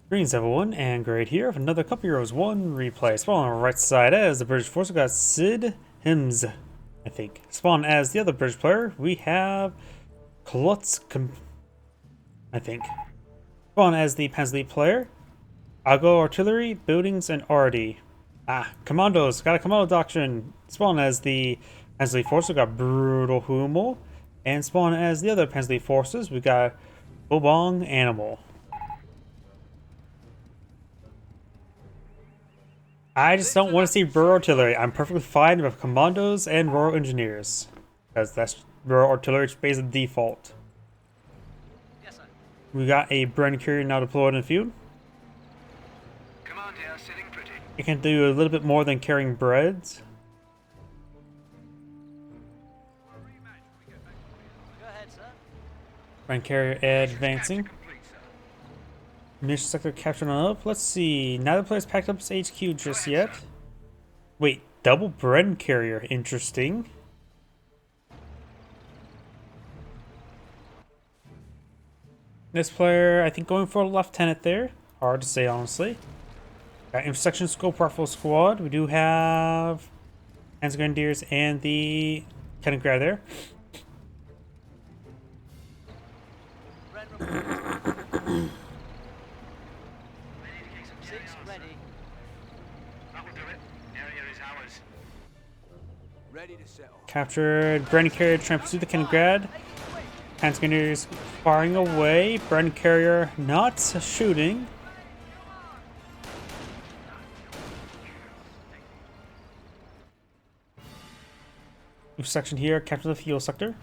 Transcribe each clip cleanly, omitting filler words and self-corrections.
Greetings everyone, and Great here with another Cup Heroes 1 replay. Spawn on the right side as the British force, we got CiDHemS, I think. Spawn as the other British player, we have KULTZCMP, I think. Spawn as the Pansley player, Ago Artillery, Buildings, and RD. Commandos, got a commando doctrine. Spawn as the Pansley force, we got Brutal Hummel. And spawn as the other Pansley forces, we got Bobong Animal. I just don't want to see rural artillery. I'm perfectly fine with commandos and rural engineers, because that's rural artillery based on default. Yes, sir. We got a Bren carrier now deployed in the field. Command here, sitting pretty. It can do a little bit more than carrying breads. Go ahead, sir. Bren carrier advancing. Complete, sir. Mission sector captured on up. Let's see. Neither player's packed up his HQ just yet. Wait, double Bren carrier. Interesting. This player, I think, going for a lieutenant there. Hard to say, honestly. Got intersection scope rifle squad. We do have Hans Grenadiers and the cannon grab there. Six ready. That will do it. Area is ours. Ready to settle. Captured Bren carrier trying to pursue the cannon grab. Hans Grenadiers firing away. Bren carrier not shooting. New section here, capture the fuel sector.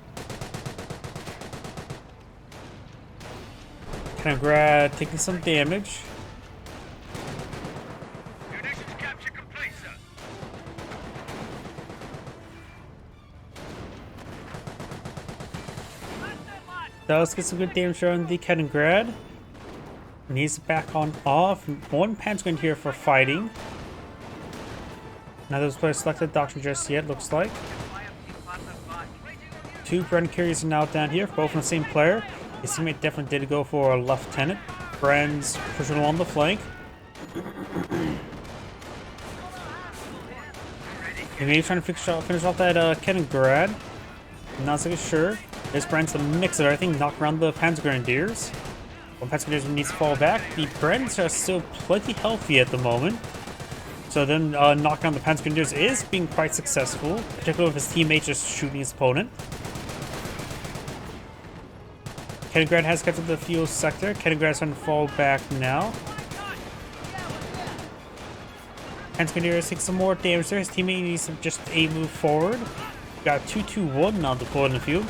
Cannon grab taking some damage. Munitions capture complete, sir. Does get some good damage on the cannon grab. Needs to back on off. One Panzergrenadier here for fighting. Neither of those players selected doctrine just yet, looks like. Two Bren carriers are now down here, both from the same player. His teammate definitely did go for a lieutenant. Bren's pushing along the flank. And maybe trying to finish off that cannon grab. Not so sure. This Bren's the mix of everything, knock around the Panzergrenadiers. When Panzergrenadiers needs to fall back, the Brens are still plenty healthy at the moment. So then knocking on the Panzergrenadiers is being quite successful, particularly with his teammate just shooting his opponent. Kenninggrad has captured the fuel sector. Kenningrad trying to fall back now. Panzergrenadiers take some more damage there. His teammate needs to just a move forward. Got 2-2-1 now deployed in the field.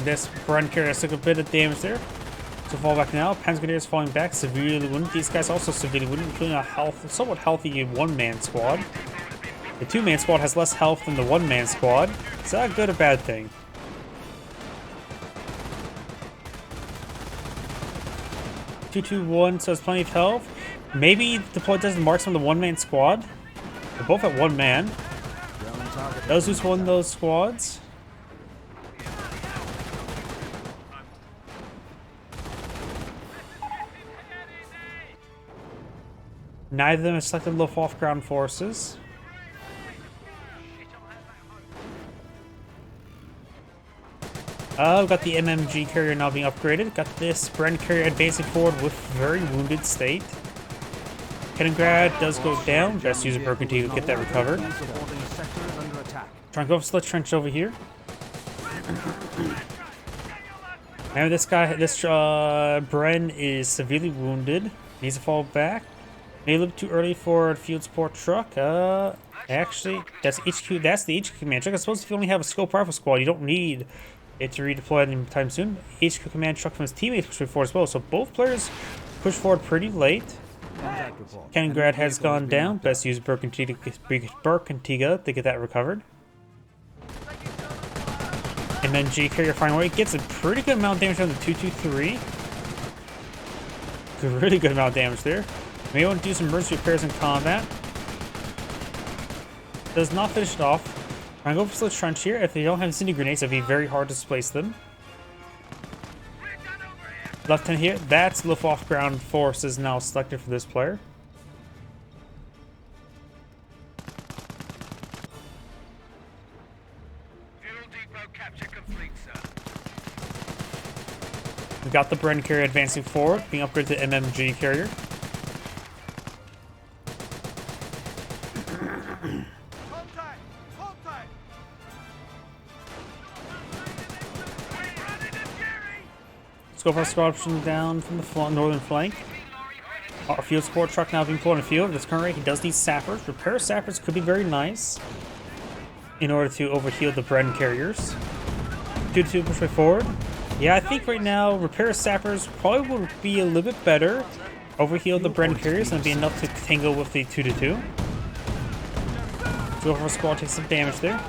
This Bren carrier took a bit of damage there. So fall back now. Panzergrenadiers falling back, severely wounded. These guys also severely wounded, including a somewhat healthy one-man squad. The two-man squad has less health than the one-man squad. Is that a good or bad thing? Two-two-one, so it's plenty of health. Maybe deploy doesn't mark some of the one-man squad. They're both at one man. Those who's won those squads. Neither of them have selected Luftwaffe ground forces. We've got the MMG carrier now being upgraded. Got this Bren carrier advancing forward with very wounded state. Kenninggrad does go down. Best use a broken to get that recovered. Trying to go for Slit Trench over here. Now this Bren is severely wounded. Needs to fall back. Maybe a little too early for a field support truck. Actually, that's HQ. That's the HQ command truck. I suppose if you only have a scope rifle squad, you don't need it to redeploy anytime soon. HQ command truck from his teammates pushed forward as well. So both players push forward pretty late. Kenninggrad has gone down. Best use Berkantiga to get that recovered. And then G carrier firing away gets a pretty good amount of damage on the 223. Really good amount of damage there. May want to do some emergency repairs in combat. Does not finish it off. Trying to go for Slit Trench here. If they don't have incendiary grenades, it'd be very hard to displace them. Left hand here. That's Luftwaffe ground force is now selected for this player. Fuel depot capture complete, sir. We got the Bren carrier advancing forward, being upgraded to MMG carrier. Contact! Contact! Let's go for a squad option down from the northern flank. Our field support truck now being pulled in the field. At this current rate, he does need sappers. Repair sappers could be very nice in order to overheal the Bren carriers. 2-2 push way forward. Yeah, I think right now repair sappers probably would be a little bit better. Overheal the Bren carriers and be enough to tangle with the 2-2. Go for a squad, take some damage there.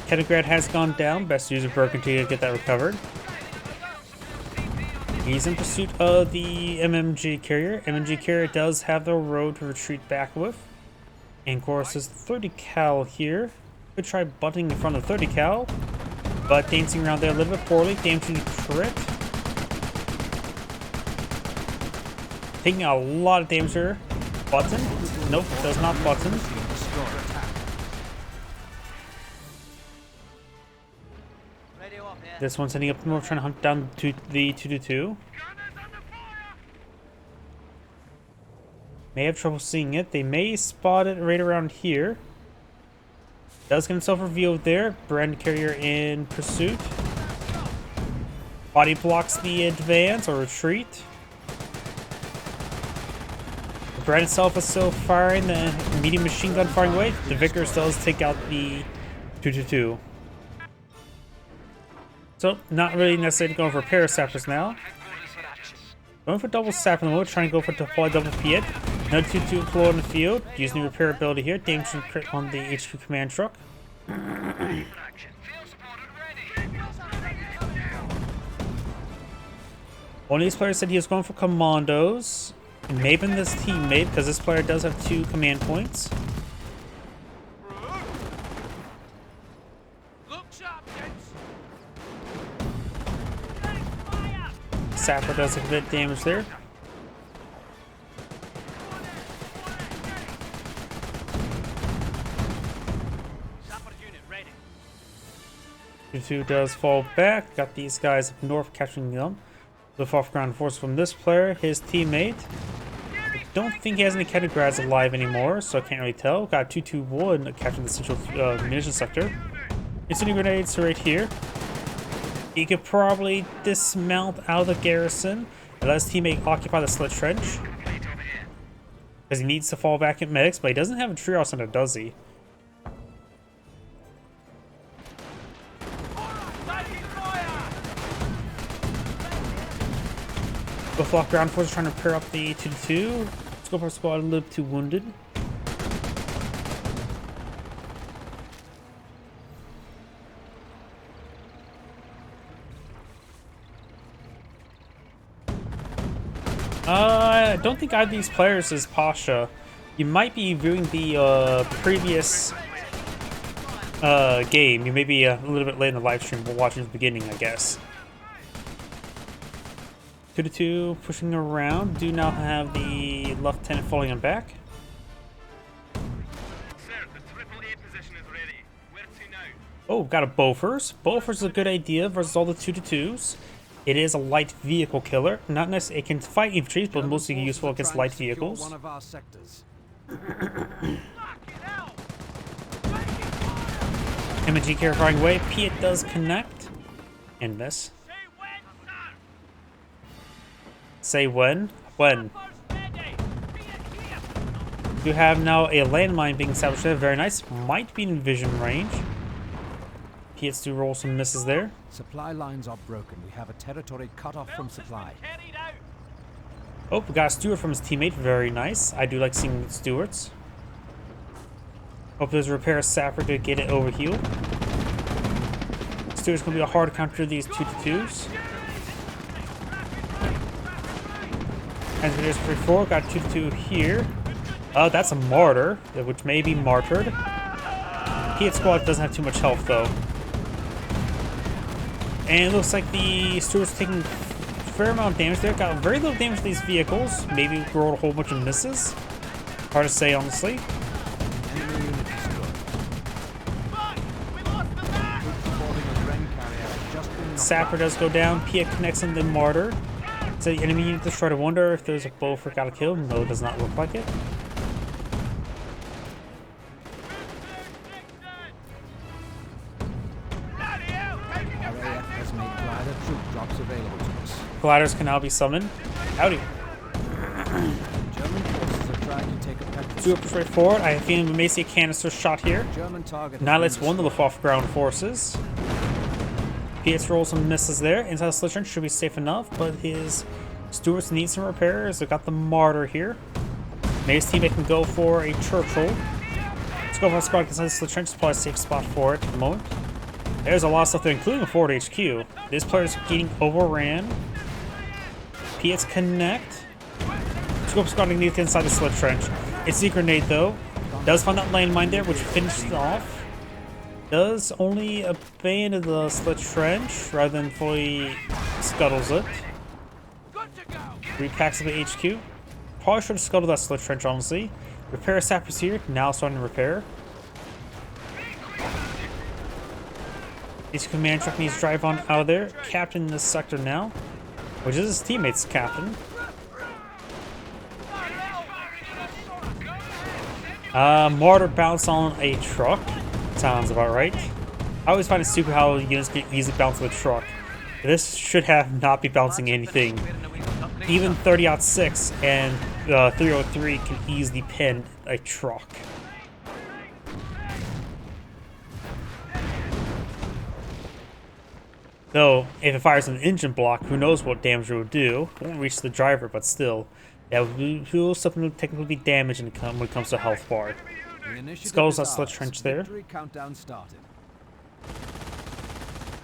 Kaliningrad has gone down. Best use of broken to get that recovered. He's in pursuit of the MMG carrier. MMG carrier does have the road to retreat back with. And of course, there's 30 cal here. Could try butting in front of 30 cal, but dancing around there a little bit poorly. Damaging the turret. Taking a lot of damage here. Button? Nope, does not button. This one's heading up north, trying to hunt down to the 2-2. May have trouble seeing it. They may spot it right around here. Does get himself revealed there. Bren carrier in pursuit. Body blocks the advance or retreat. The Bren itself is still firing. The medium machine gun firing away. The Vickers does take out the 2-2. So, not really necessary to go for repair sappers now. Going for double sapper mode, trying to go for deploy double Piet. Another 2-2 floor in the field, using the repair ability here. Damage and crit on the HQ command truck. One of these players said he was going for commandos. It may have been this teammate, because this player does have 2 command points. Sapper does a bit of damage there. Two does fall back. Got these guys up north capturing them. Lift off ground force from this player. His teammate. I don't think he has any Kaliningrads alive anymore, so I can't really tell. Got 2-2-1 capturing the central munition sector. Incendiary grenades right here. He could probably dismount out of the garrison and let his teammate occupy the Slit Trench. Because he needs to fall back at medics, but he doesn't have a triage center, does he? Buffalo ground force trying to repair up the 2-2. Let's go for a squad a little too wounded. I don't think either of these players is Pasha. You might be viewing the previous game. You may be a little bit late in the live stream, but watching the beginning, I guess. 2-2 pushing around. Do now have the lieutenant falling on back. Sir, the triple A position is ready. Where to now? Oh, got a Bofors. Bofors is a good idea versus all the 2-2s. It is a light vehicle killer. Not necessarily, it can fight infantry, but mostly useful against light vehicles. One of our sectors. MG carrier firing away. Piet does connect and miss. Say when? When? You have now a landmine being established there. Very nice. Might be in vision range. Piet's do roll some misses there. Supply lines are broken. We have a territory cut off from supply. Oh, we got a steward from his teammate. Very nice. I do like seeing stewards. Hope there's a repair sapper to get it overhealed. Steward's gonna be a hard counter to these 2-2s. Transmitters 3-4, got 2-2 here. That's a martyr, which may be martyred. Piet squad doesn't have too much health though. And it looks like the Stuart's taking a fair amount of damage there. Got very little damage to these vehicles. Maybe rolled a whole bunch of misses. Hard to say, honestly. Enemy unit destroyed. Sapper does go down. Piet connects on the martyr. So the enemy unit destroyed. I wonder if there's a bow for got a kill. No, it does not look like it. Gliders can now be summoned. Howdy. German forces are trying to take a petrol. Super straightforward. I think we may see a canister shot here. German target. Annihilates one of the Luftwaffe ground forces. PS rolls some misses there. Inside the slit trench should be safe enough, but his Stuarts need some repairs. They've got the martyr here. Maybe his teammate can go for a Churchill. Let's go for a squad inside the slit trench. It's probably a safe spot for it at the moment. There's a lot of stuff there, including a forward HQ. This player is getting overran. Piet's connect. Scope squad underneath inside the slit trench. It's the grenade though. Does find that landmine there, which finishes it off. Does only abandon the slit trench rather than fully scuttles it. Repacks the HQ. Probably should have scuttled that slit trench, honestly. Repair sappers here. Now starting to repair. His command truck needs to drive on out of there. Captain this sector now, which is his teammate's captain. Mortar bounce on a truck. Sounds about right. I always find it stupid how units can easily bounce with a truck. This should have not be bouncing anything. Even 30-06 and 303 can easily pin a truck. Though, if it fires an engine block, who knows what damage it will do. Won't reach the driver, but still. That will something technically be damaged when it comes to health bar. Skulls that slit trench there.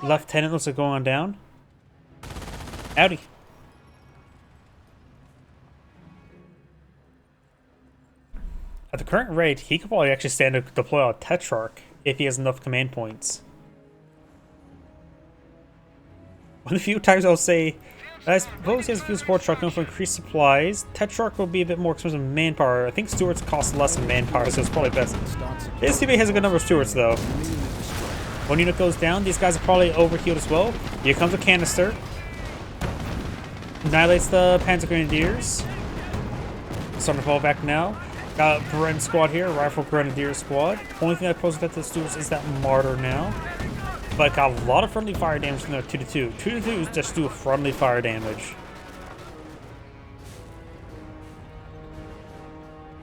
Lieutenant looks like going on down. Howdy. At the current rate, he could probably actually stand to deploy a Tetrarch if he has enough command points. One of the few times I'll say, I suppose he has a few support truck going for increased supplies. Tetrarch will be a bit more expensive in manpower. I think Stuarts cost less in manpower, so it's probably best. His teammate has a good number of Stuarts, though. One unit goes down. These guys are probably overhealed as well. Here comes a canister. Annihilates the Panzer Grenadiers. Starting to fall back now. Got Bren squad here, Rifle Grenadier squad. Only thing that poses that to the Stuarts is that Martyr now. But got a lot of friendly fire damage from there, 2-2. 2-2s just do friendly fire damage.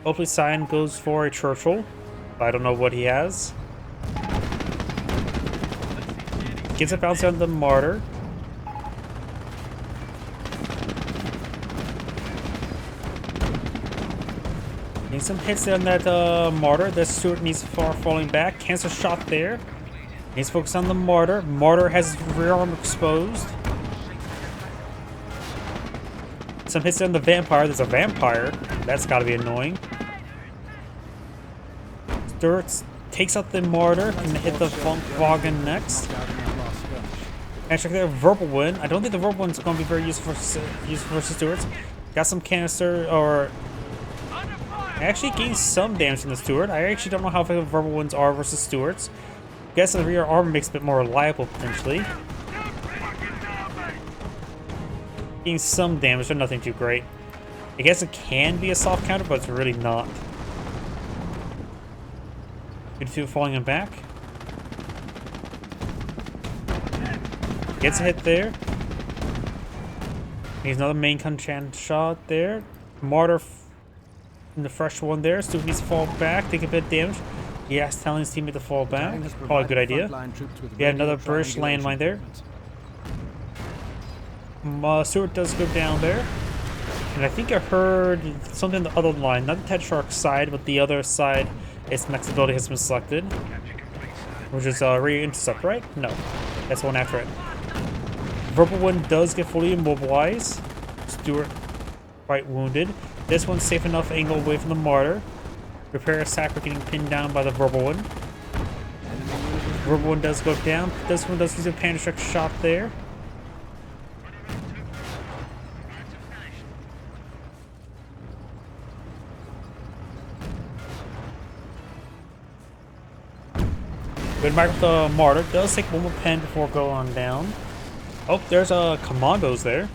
Hopefully Cyan goes for a Churchill. I don't know what he has. Gets it bounced on the Martyr. Getting some hits on that Martyr. The Stuart needs far falling back. Cancer shot there. He's focused on the Martyr. Martyr has his rear arm exposed. Some hits on the Vampire. There's a Vampire. That's gotta be annoying. Stuart takes out the Martyr and hit the Wagen next. And check there, Verbal Wind. I don't think the Verbal Wind's gonna be very useful versus Stuarts. Got some canister or actually gained some damage from the Stuart. I actually don't know how effective Verbal Winds are versus Stuarts. Guess the rear armor makes it a bit more reliable potentially. Getting some damage, but nothing too great. I guess it can be a soft counter, but it's really not. Good two falling him back. Gets a hit there. He's another main conchant shot there. Martyr in the fresh one there. Still needs to fall back, take a bit of damage. Yes, telling his teammate to fall back. Probably a good idea. Yeah, another British landmine there. Stuart does go down there. And I think I heard something on the other line. Not the Tetrarch side, but the other side. Its max ability has been selected. Which is re-intercept, right? No. That's one after it. Verbal Wind does get fully immobilized. Stuart quite wounded. This one's safe enough angle away from the mortar. Repair Sacker getting pinned down by the verbal one. Verbal one does go down. This one does use a panic strike shot there. Good mark with the mortar. Does take one more pen before going on down. Oh, there's commandos there.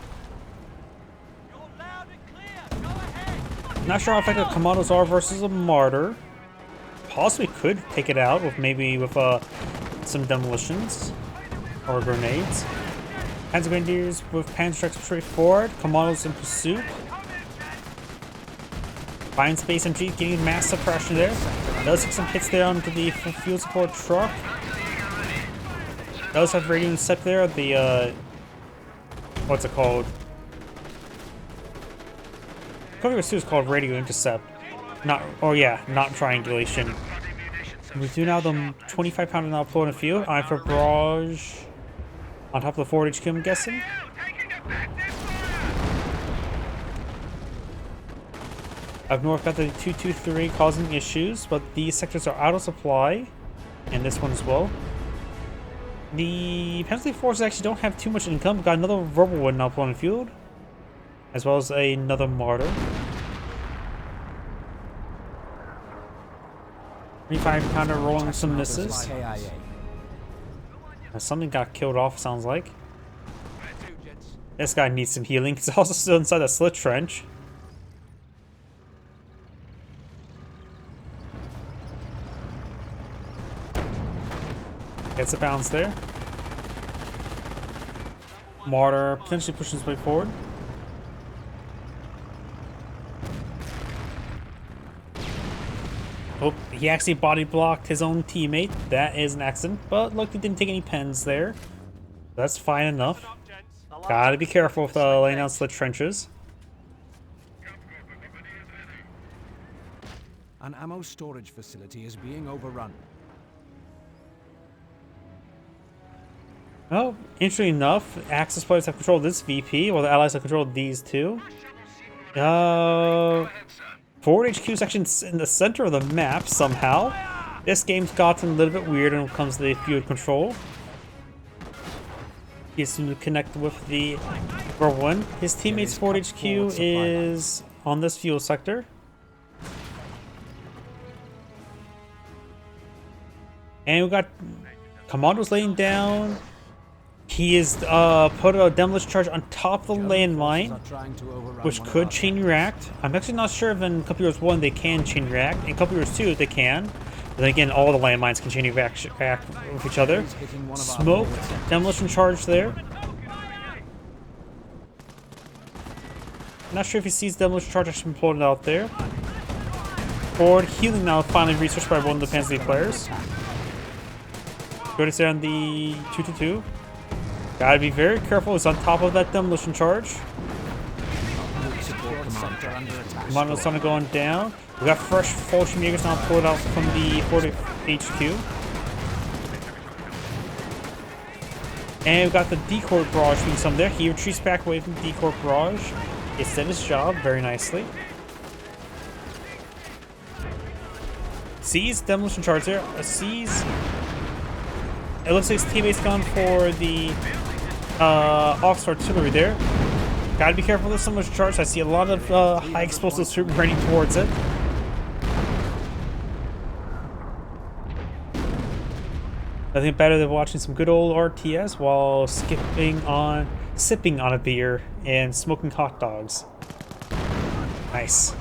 Not sure how effective commandos are versus a martyr. Possibly could take it out with some demolitions or grenades. Panzer Grenadiers with pan strikes straight forward. Commandos in pursuit. Fine space MG getting mass suppression there. Does take some hits there onto the fuel support truck. Does have radio intercept there. The what's it called? Cover 2 is called radio intercept. Not triangulation. We do now the 25 pound now flow in the field. I'm for barrage on top of the forward HQ, I'm guessing. Up north got the 223 causing issues, but these sectors are out of supply, and this one as well. The penalty forces actually don't have too much income. We've got another verbal one now on the field, as well as another martyr. 25 pounder rolling some misses. Something got killed off, sounds like. This guy needs some healing. He's also still inside that slit trench. Gets a bounce there. Martyr potentially pushing his way forward. Oh, he actually body blocked his own teammate. That is an accident, but look, he didn't take any pens there. That's fine enough. Gotta be careful with laying down slit trenches. An ammo storage facility is being overrun. Oh, interesting enough, Axis players have controlled this VP, while the Allies have controlled these two. Forward HQ is actually in the center of the map somehow. This game's gotten a little bit weird when it comes to the field control. He has to connect with the World 1. His teammate's forward HQ is on this fuel sector. And we got commandos laying down. He is put a demolition charge on top of the landmine, which could chain react. I'm actually not sure if in Cup Heroes 1 they can chain react. In Cup Heroes 2 they can. But then again, all the landmines can chain react with each other. Smoke, demolition charge there. Not sure if he sees demolition charge actually imploded out there. Forward healing now finally researched by one of the Panzer players. Go to stay on the 222. Gotta be very careful. It's on top of that demolition charge. Commando's starting going down. We got fresh Fulton Jaegers now pulled out from the 40 HQ. And we got the decoy barrage being some there. He retreats back away from the decoy barrage. It's did his job very nicely. Sees demolition charge there. Sees. It looks like his teammate's gone for the officer artillery there. Gotta be careful with so much charge. I see a lot of high explosive troops running towards it. Nothing better than watching some good old RTS while sipping on a beer and smoking hot dogs. Nice.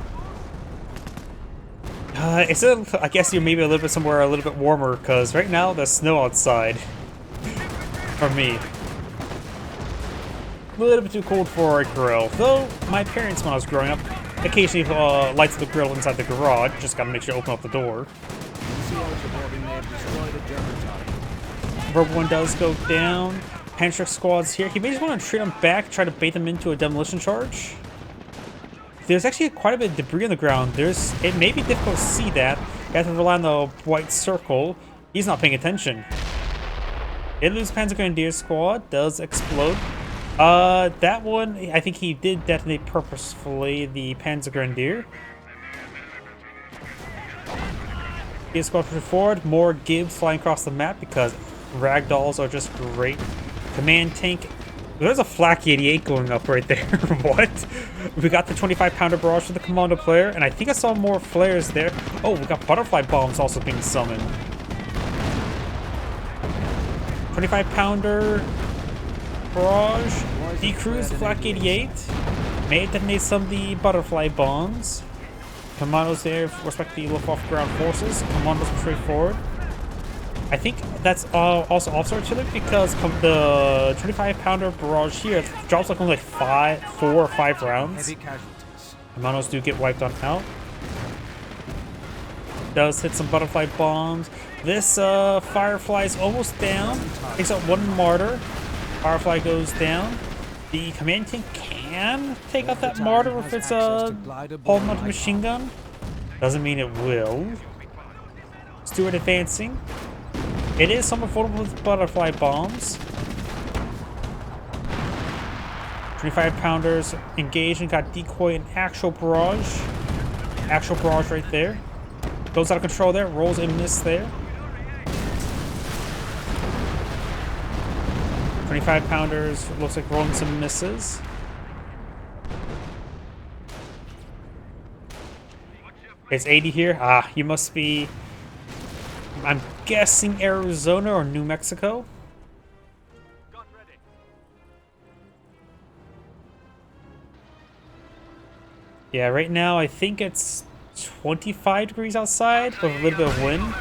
I guess you're maybe a little bit somewhere a little bit warmer, because right now there's snow outside. For me. A little bit too cold for a grill. Though, my parents, when I was growing up, occasionally lights the grill inside the garage. Just gotta make sure to open up the door. Verb 1 does go down. Panzer squad's here. He may just want to treat them back, try to bait them into a demolition charge. There's actually quite a bit of debris on the ground. It may be difficult to see that. You have to rely on the white circle. He's not paying attention. It loses Panzer Grenadier squad. Does explode. That one, I think he did detonate purposefully, the Panzergrenadier. He is going forward, more Gibbs flying across the map because ragdolls are just great. Command tank. There's a flak 88 going up right there. What? We got the 25-pounder barrage for the commando player, and I think I saw more flares there. Oh, we got butterfly bombs also being summoned. 25-pounder barrage. Decruise flak 88. May detonate some of the butterfly bombs. Commandos there respect the Luftwaffe ground forces. Commandos push forward. I think that's also officer artillery because the 25-pounder barrage here drops like only like 4 or 5 rounds. Heavy casualties. Commandos do get wiped on out. Does hit some butterfly bombs. This Firefly is almost down. Takes out 1 martyr. Firefly goes down. The command tank can take out that martyr if it's a hull-mounted machine gun. Doesn't mean it will. Stewart advancing. It is somewhat vulnerable with butterfly bombs. 25-pounders engaged and got decoy and actual barrage. Actual barrage right there. Goes out of control there. Rolls and miss there. 25-pounders looks like rolling some misses. It's 80 here. Ah, you must be, I'm guessing Arizona or New Mexico. Yeah, right now I think it's 25 degrees outside with a little bit of wind.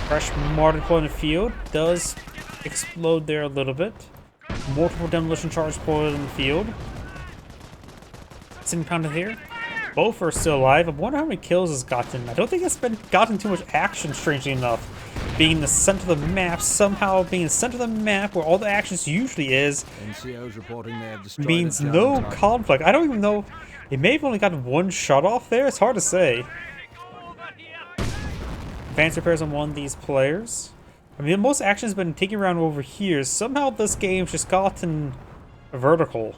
Fresh mortar deployed in the field. Does explode there a little bit. Multiple demolition charges deployed in the field. 7-pounder here. Both are still alive. I wonder how many kills it's gotten. I don't think it's been gotten too much action, strangely enough. Being in the center of the map, somehow being in the center of the map where all the actions usually is, NCOs reporting they have destroyed means a German no target. conflict. I don't even know. It may have only gotten 1 shot off there. It's hard to say. Advanced repairs on one of these players. I mean, most action has been taking around over here. Somehow this game's just gotten vertical.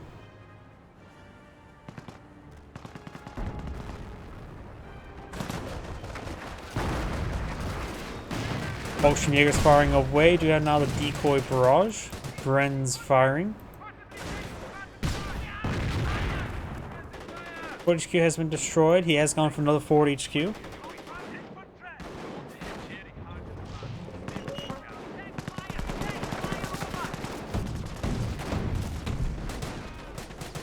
Jäger's firing away. Do we have now the decoy barrage? Bren's firing. Fort HQ has been destroyed. He has gone for another Fort HQ.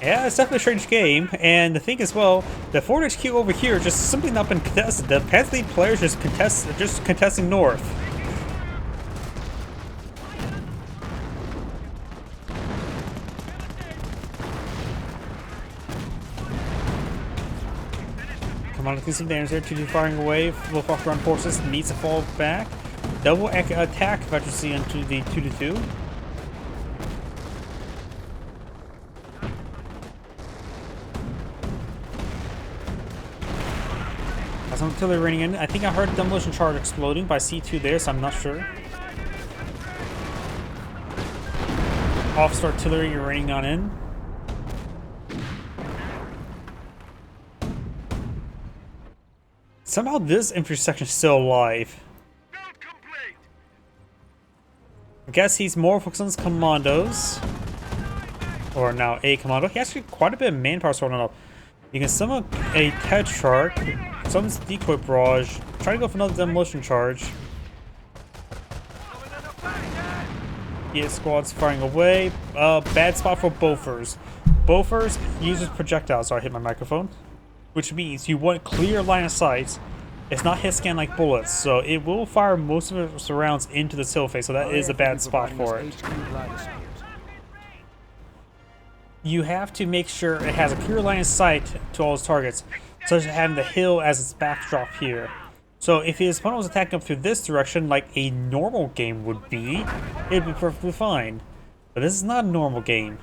Yeah, it's definitely a strange game, and the thing as well, the Fort HQ over here just simply not been contested. The Panther League players just contesting north. Come on, let's some damage there. 2-2 firing away. Luftwaffe ground forces needs to fall back. Double attack efficiency into the 2-2. Some artillery raining in. I think I heard a demolition charge exploding by C2 there, so I'm not sure. Officer artillery raining on in. Somehow this infantry section is still alive. I guess he's more focused on his commandos. Or now a commando. He has quite a bit of manpower sorting up. You can summon a Tetrarch, summon decoy barrage, try to go for another demolition charge. Yeah, squad's firing away. Bad spot for Bofors. Bofors uses projectiles, so I hit my microphone. Which means you want clear line of sight. It's not hit scan like bullets, so it will fire most of its rounds into the sill face, so that is a bad spot for it. You have to make sure it has a clear line of sight to all its targets, such as having the hill as its backdrop here. So if his opponent was attacking up through this direction like a normal game would be, it'd be perfectly fine. But this is not a normal game.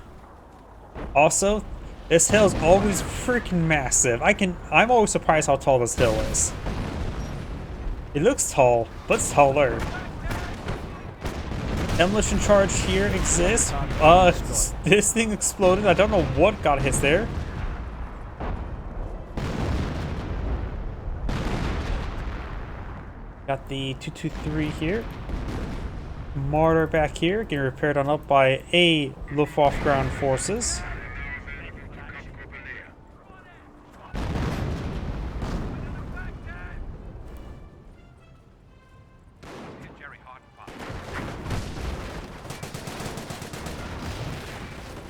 Also, this hill is always freaking massive. I'm always surprised how tall this hill is. It looks tall, but it's taller. Demolition charge here exists. This thing exploded. I don't know what got hit there. Got the 223 here. Mortar back here, getting repaired on up by a Luftwaffe ground forces.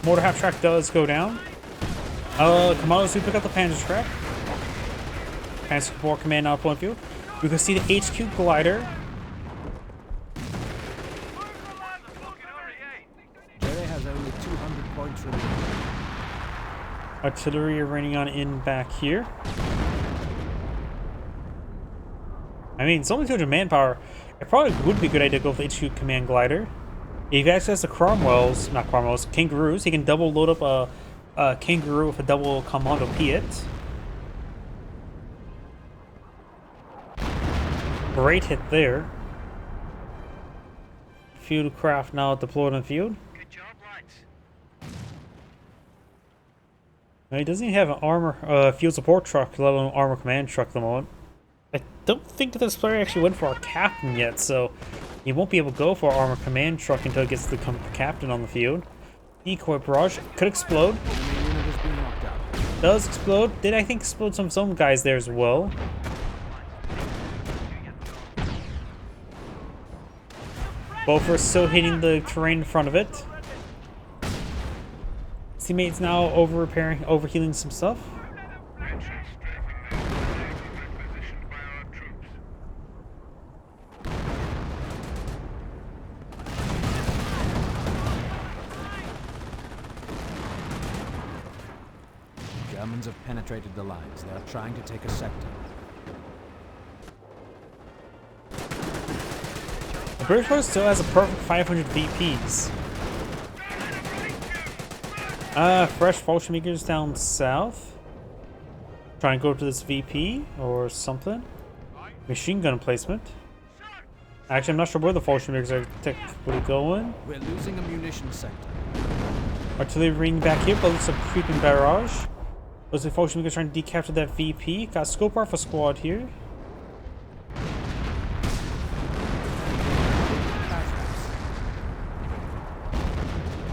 Mortar half track does go down. Commandos do pick up the Panzer track. Panzer Corps command now point view. We can see the HQ glider. Jerry has only 200 points remaining. Artillery are raining on in back here. I mean, it's only 200 manpower. It probably would be a good idea to go with the HQ command glider. If he has access to kangaroos, he can double load up a kangaroo with a double commando Piet. Great hit there. Field craft now deployed on field. Good job, lads. Now, he doesn't even have an armor field support truck, let alone armor command truck at the moment. I don't think that this player actually went for a captain yet, so he won't be able to go for armor command truck until he gets the captain on the field. Decoy barrage could explode. Enemy unit has been knocked out. Does explode. Did I think explode some guys there as well? Both are still hitting the terrain in front of it. Teammates now overhealing some stuff. Germans have penetrated the lines. They are trying to take a sector. The British force still has a perfect 500 VPs. Fresh Fallschirmjägers down south. Trying to go to this VP or something. Machine gun placement. Actually, I'm not sure where the Fallschirmjägers are technically going. We're losing a munition sector. Artillery ring back here, but it's a creeping barrage. Looks like Fallschirmjägers trying to decapture that VP. Got scope off a squad here.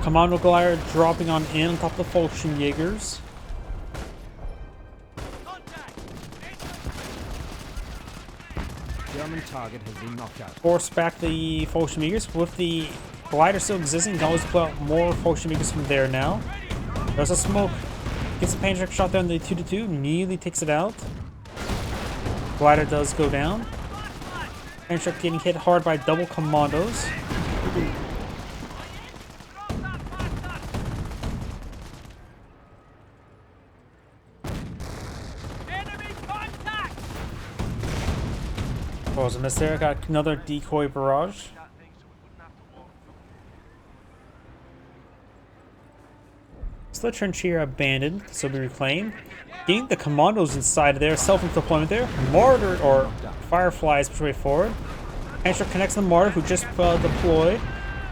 Commando glider dropping on in on top of the Fallschirmjägers. German target has been knocked out. Force back the Fallschirmjägers. With the glider still existing, you can always pull out more Fallschirmjägers from there now. There's a smoke. Gets a pancake shot down the 2-2. Nearly takes it out. Glider does go down. Pancake getting hit hard by double commandos. Oh, was a miss there. Got another decoy barrage. Split trench here abandoned, so be reclaimed. Getting the commandos inside of there, self-deployment there. Martyr or Firefly is pushed way forward. Answer connects the Martyr who just deployed.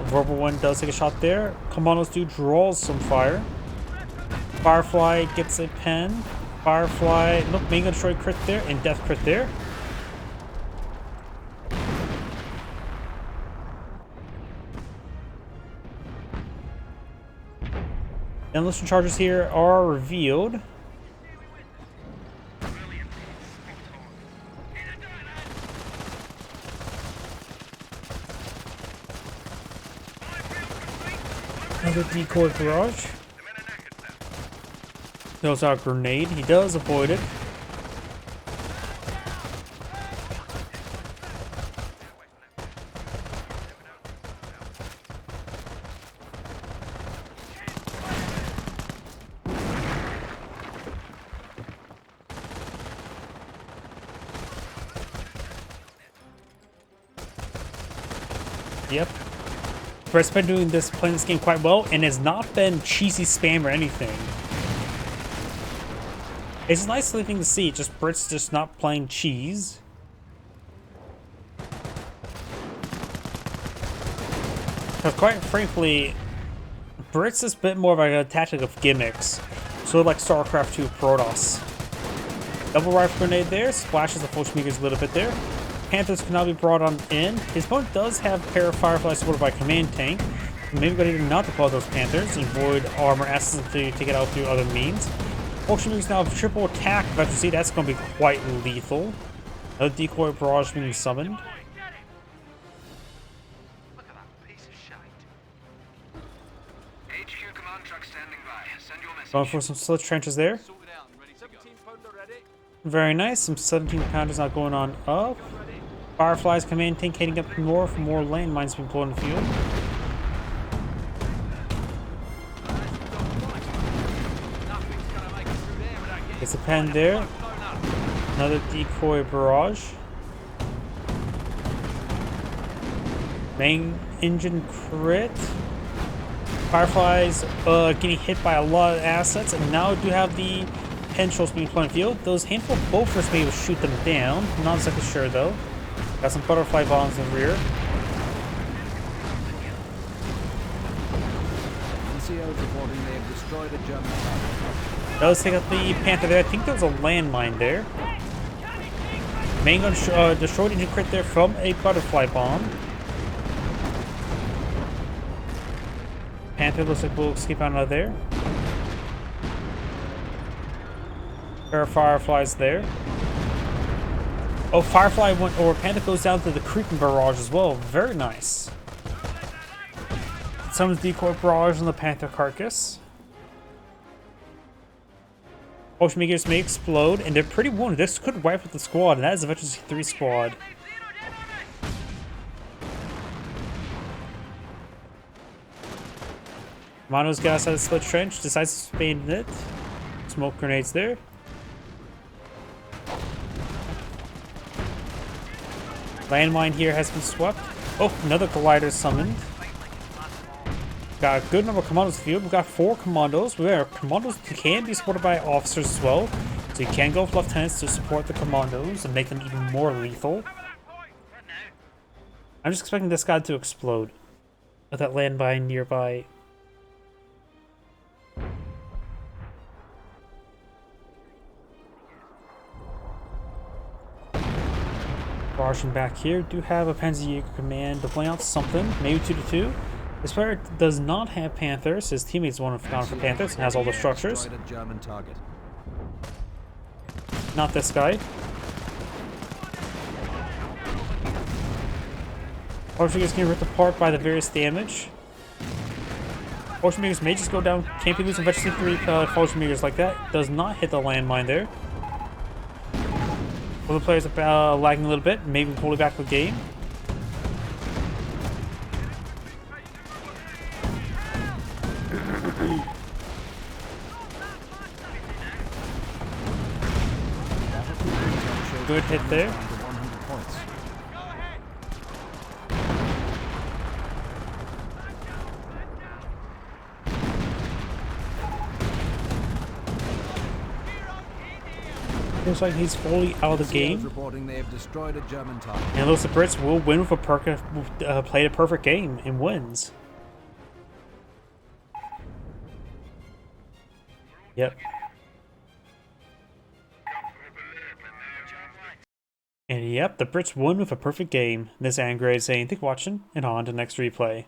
Verbal one does take a shot there. Commandos do draw some fire. Firefly gets a pen. Firefly, nope, main gun destroy crit there and death crit there. Demolition charges here are revealed. Another decoy barrage. Throws out a grenade. He does avoid it. Yep. Brett's been playing this game quite well and has not been cheesy spam or anything. It's a nice thing to see, just Brit's just not playing cheese. Because quite frankly, Brits is a bit more of a tactic of gimmicks. Sort of like StarCraft 2 Protoss. Double rifle grenade there, splashes the Fallschmiegers a little bit there. Panthers can now be brought on in. His opponent does have a pair of Fireflies supported by Command Tank. Maybe going to not deploy those Panthers and avoid armor assets to take it out through other means. Fallschmiegers now have triple attack, but you see that's going to be quite lethal. Another decoy barrage being summoned. Look at that piece of shite. HQ command truck standing by. Send your message. Going for some slit trenches there. Sorted out and ready to go. Very nice. Some 17 pounders now going on up. Fireflies Command Tank heading up north. More landmines being deployed in the field. Gets a pen there. Another decoy barrage. Main engine crit. Fireflies getting hit by a lot of assets, and now do have the potentials being deployed in the field. Those handful of bolters may be able to shoot them down. Not exactly sure though. Got some butterfly bombs in the rear. NCOs reporting they have destroyed a German target. Does take out the Panther there. I think there was a landmine there. Main gun destroyed engine crit there from a butterfly bomb. Panther looks like we'll escape out of there. Pair of Fireflies there. Oh, Firefly went, or Panther goes down to the creeping barrage as well. Very nice. Some decoy barrage on the Panther carcass. Fallschmiegers may explode, and they're pretty wounded. This could wipe out the squad, and that is a Veterans 3 squad. Commandos get outside the split trench, decides to spam it. Smoke grenades there. Landmine here has been swept. Oh, another collider summoned. Got a good number of commandos in the field. We've got 4 commandos. Where commandos can be supported by officers as well. So you can go with lieutenants to support the commandos and make them even more lethal. I'm just expecting this guy to explode. With that landmine nearby. Barging back here, do have a Panzerjäger command deploying out something, maybe 2-2. This player does not have Panthers. His teammates want to counter for Panthers and has all the structures. German target. Not this guy. Fallschmiegers getting ripped apart by the various damage. Fallschmiegers may just go down. Can't be losing Veterans 3 Fallschmiegers like that. Does not hit the landmine there. Other players are lagging a little bit. Maybe pull it back the game. Good hit there. Looks like he's fully out of the game. Reporting they have destroyed a German target. And it looks like the Brits will win with a played a perfect game and wins. Yep. And yep, the Brits won with a perfect game. This is Angrade saying, thank you for watching, and on to the next replay.